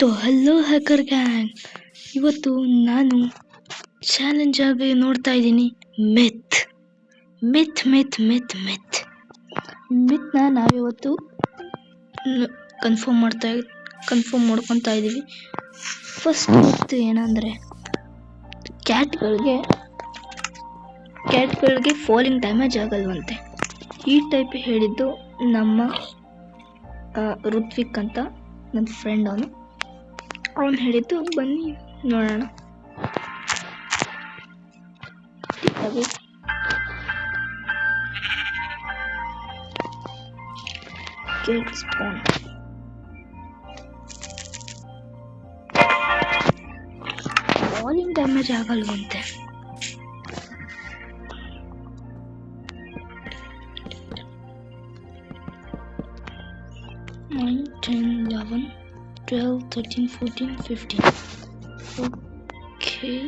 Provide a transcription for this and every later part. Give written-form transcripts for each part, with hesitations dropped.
Hello hacker gang, ಇವತ್ತು ನಾನು challenge ಆಗಿ ನೋಡ್ತಾ ಇದ್ದೀನಿ ಮಿತ್ ಮಿತ್ ಮಿತ್ ಮಿತ್ ಮಿತ್ ಮಿತ್ನ ನಾವಿವತ್ತು ಕನ್ಫರ್ಮ್ ಮಾಡ್ಕೊತಾ ಇದ್ದೀವಿ. ಫಸ್ಟ್ ಮಿತ್ ಏನಂದರೆ ಕ್ಯಾಟ್ಗಳಿಗೆ ಫಾಲಿಂಗ್ ಡ್ಯಾಮೇಜ್ ಆಗಲ್ವಂತೆ. ಈ ಟೈಪ್ ಹೇಳಿದ್ದು ನಮ್ಮ ಋತ್ವಿಕ್ ಅಂತ ನನ್ನ ಫ್ರೆಂಡ್. ಅವನು ಹೇಳಿದ್ದು, ಬನ್ನಿ ನೋಡೋಣ. ಫಾಲಿಂಗ್ ಡ್ಯಾಮೇಜ್ ಆಗಲ್ವಂತೆ. Nine, 10, 11, 12, 13, 14, 15. Okay.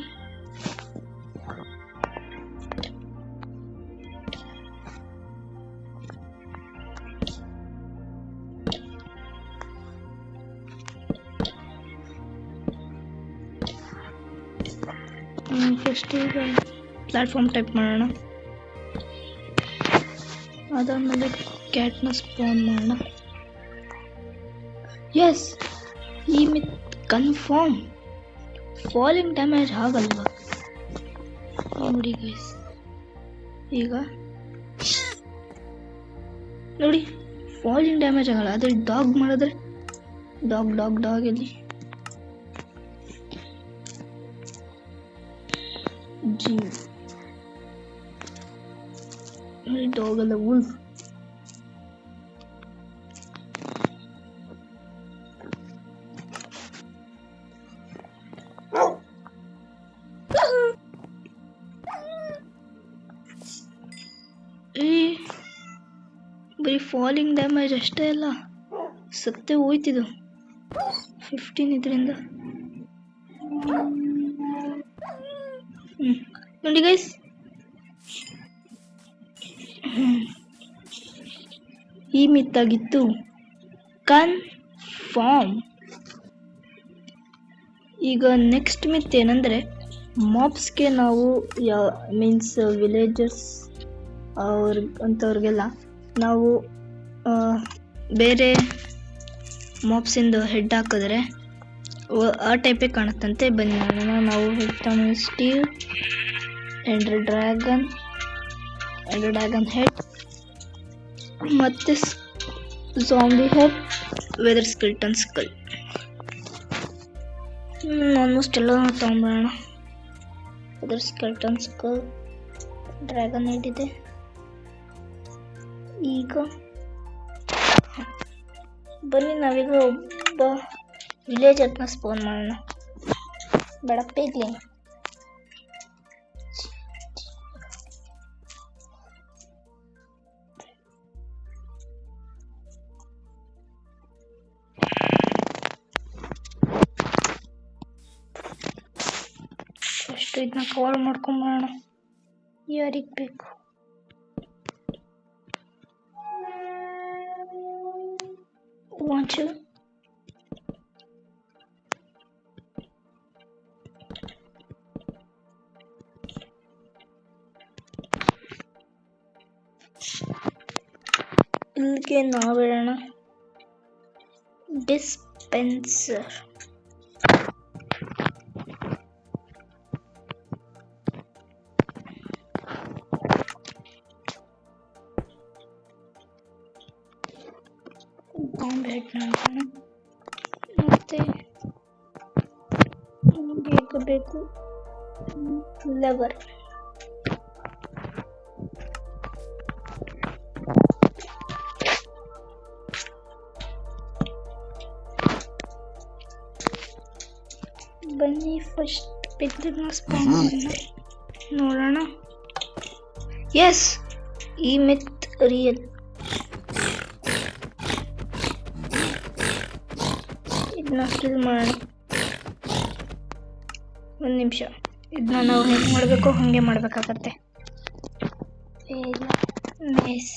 ಫಸ್ಟ್ ಈಗ ಪ್ಲಾಟ್ಫಾರ್ಮ್ ಟೈಪ್ ಮಾಡೋಣ. ಅದಾದಮೇಲೆ ಕ್ಯಾಟ್ನ ಸ್ಪಾನ್ ಮಾಡೋಣ. ಎಸ್, ಈ ಮಿತ್ ಕನ್ಫರ್ಮ್. ಫಾಲಿಂಗ್ ಡ್ಯಾಮೇಜ್ ಆಗಲ್ವಾ ನೋಡಿ ಗೈಸ್. ಈಗ ನೋಡಿ, ಫಾಲಿಂಗ್ ಡ್ಯಾಮೇಜ್ ಆಗಲ್ಲ. ಅದ್ರ ಡಾಗ್ ಮಾಡಿದ್ರೆ ಡಾಗ್ ಇಲ್ಲಿ ಜಿ ನೋಡಿ, ಡಾಗ್ ಅಲ್ಲ, ವುಲ್ಫ್. ಬರೀ ಫಾಲಿಂಗ್ ಡ್ಯಾಮೇಜ್ ಅಷ್ಟೇ ಅಲ್ಲ, ಸತ್ತೇ ಹೋಯ್ತಿದ್ದು 15 ಇದರಿಂದ. ನೋಡಿ ಗೈಸ್, ಈ ಮಿತ್ತಾಗಿತ್ತು ಕನ್ಫರ್ಮ್. ಈಗ ನೆಕ್ಸ್ಟ್ ಮಿತ್ ಏನಂದರೆ, ಮಾಬ್ಸ್ಗೆ ನಾವು ಮೀನ್ಸ್ ವಿಲೇಜರ್ಸ್ ಅಂಥವ್ರಿಗೆಲ್ಲ ನಾವು ಬೇರೆ ಮಾಬ್ಸಿಂದು ಹೆಡ್ ಹಾಕಿದ್ರೆ ಆ ಟೈಪೇ ಕಾಣುತ್ತಂತೆ. ಬನ್ನಿ ನೋಡೋಣ. ನಾವು ಸ್ಟೀವ್, ಎಂಡರ್ ಡ್ರ್ಯಾಗನ್ ಹೆಡ್, ಮತ್ತು zombie head, wither skeleton skull. Almost ಎಲ್ಲ ತೊಗೊಂಬೋಣ. Wither skeleton skull, dragon head ಇದೆ. ಈಗ ಬನ್ನಿ ನಾವೀಗ ಒಬ್ಬ ವಿಲೇಜರ್ನ ಸ್ಪಾನ್ ಮಾಡೋಣ. ಬೇಡ, ಪೇಗ್ಲಿನ್. ಫಸ್ಟ್ ಇದನ್ನ ಕಾಲ್ ಮಾಡ್ಕೊಂಬೋಣ. ಯಾರಿಗೆ ಬೇಕು? ವಾಂಚು ಇಲ್ಲಿಗೆ ನಾವೇಳೋಣ. ಡಿಸ್ಪೆನ್ಸರ್ ಮತ್ತೆ ಬೇಕು ಲೆವರ್. ಬನ್ನಿ ಫಸ್ಟ್ ಪಿಗ್ಲಿನ ಸ್ಪಾನ್ ನೋಡೋಣ. ಎಸ್, ಈ ಮಿತ್ ರಿಯಲ್. ಇದನ್ನ ಕಿಲ್ ಮಾಡೋಣ. ಒಂದು ನಿಮಿಷ, ಇದನ್ನ ನಾವು ಹೆಂಗೆ ಮಾಡಬೇಕು ಹಾಗೆ ಮಾಡಬೇಕಾಗತ್ತೆ. ಮೆಸ್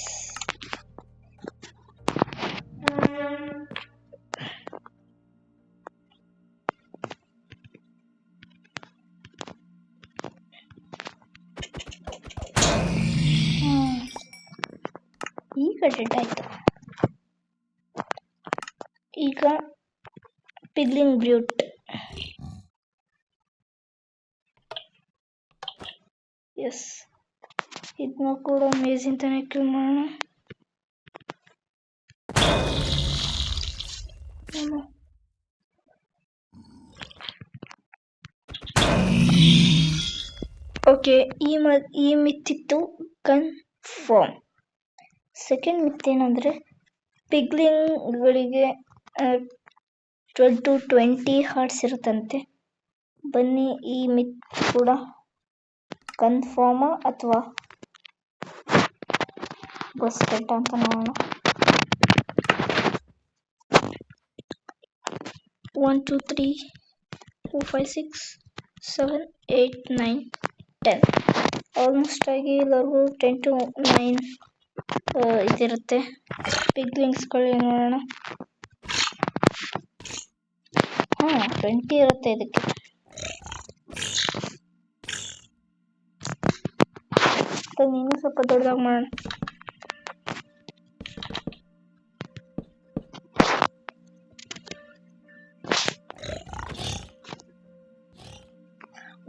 ಡೆಡ್ ಆಯಿತು. ಈಗ ಪಿಗ್ಲಿಂಗ್ ಬ್ರ್ಯೂಟ್. ಎಸ್, ಇದನ್ನ ಕೂಡ ಮೇಜ್ ಅಂತಾನೆ ಕಿಲ್ ಮಾಡೋಣ. ಓಕೆ, ಈ ಮಿತ್ತಿತ್ತು ಕನ್ಫರ್ಮ್. ಸೆಕೆಂಡ್ ಮಿತ್ ಏನಂದರೆ ಪಿಗ್ಲಿಂಗ್ಗಳಿಗೆ 12 to 20 ಹಾರ್ಟ್ಸ್ ಇರುತ್ತಂತೆ. ಬನ್ನಿ ಈ ಮಿತ್ ಕೂಡ ಕನ್ಫರ್ಮಾ ಅಥವಾ ಬಸ್ಕೆಟ್ ಅಂತ ನೋಡೋಣ. 1 2 3 4 5 6 7 8 9 10. ಆಲ್ಮೋಸ್ಟ್ ಆಗಿ ಎಲ್ಲರಿಗೂ 10 to 9 ಇದಿರುತ್ತೆ. ಪಿಗ್ಲಿಂಗ್ಸ್ಗಳು ನೋಡೋಣ. 20 ಇರುತ್ತೆ ಇದಕ್ಕೆ. ನೀನು ಸ್ವಲ್ಪ ದೊಡ್ಡದಾಗಿ ಮಾಡೋಣ.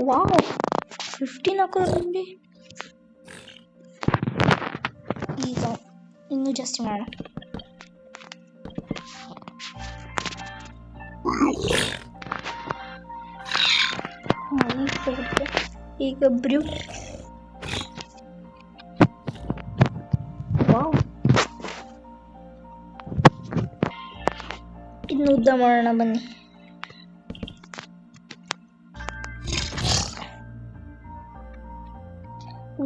ವಾವ್, 15 ಹಾಕೋದ್ರಲ್ಲಿ ಈಗ ಇನ್ನೂ ಜಾಸ್ತಿ ಮಾಡೋಣ. ಈಗ ಬ್ರ್ಯೂಟ್. ವಾವ್, ಇನ್ನು ಉದ್ದ ಮಾಡೋಣ ಬನ್ನಿ.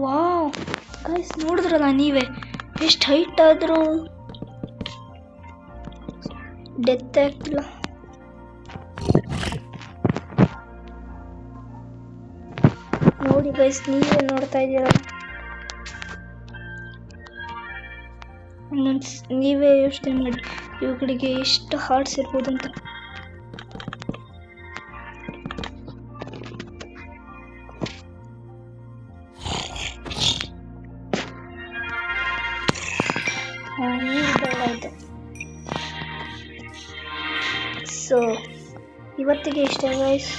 ವಾವ್ ಗೈಸ್, ನೋಡಿದ್ರಲ್ಲ ನೀವೇ, ಎಷ್ಟು ಹೈಟ್ ಆದರೂ ಡೆತ್ ಆಗ್ತಿಲ್ಲ. ನೋಡಿ ಗೈಸ್, ನೀವೇ ನೋಡ್ತಾ ಇದ್ದೀರಾ. ನೀವೇ ಯೋಚನೆ ಮಾಡಿ ಇವುಗಳಿಗೆ ಎಷ್ಟು ಹಾರ್ಟ್ಸ್ ಇರ್ಬೋದಂತ. ಆಯಿತು. ಸೊ ಇವತ್ತಿಗೆ ಇಷ್ಟ ಗೈಸ್.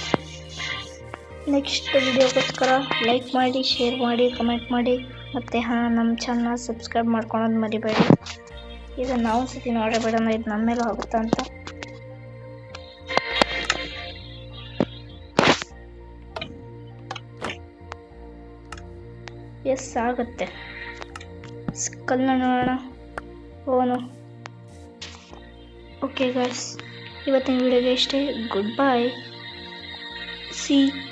ನೆಕ್ಸ್ಟ್ ವಿಡಿಯೋಗೋಸ್ಕರ ಲೈಕ್ ಮಾಡಿ, ಶೇರ್ ಮಾಡಿ, ಕಮೆಂಟ್ ಮಾಡಿ, ಮತ್ತು ನಮ್ಮ ಚಾನಲ್ ಸಬ್ಸ್ಕ್ರೈಬ್ ಮಾಡ್ಕೊಳೋದು ಮರಿಬೇಡಿ. ಇದು ನಾವು ಸತಿ ನೋಡಬೇಡ, ಇದು ನಮ್ಮ ಮೇಲೂ ಆಗುತ್ತಾ ಅಂತ. ಎಸ್, ಆಗುತ್ತೆ. ಸ್ಕಲ್ನ ನೋಡೋಣ. ಓನು. ಓಕೆ ಗೈಸ್, ಇವತ್ತಿನ ವಿಡಿಯೋಗೆ ಇಷ್ಟೇ. Good bye.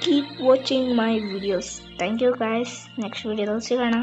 keep watching my videos. Thank you guys. Next video ಸಿಗೋಣ.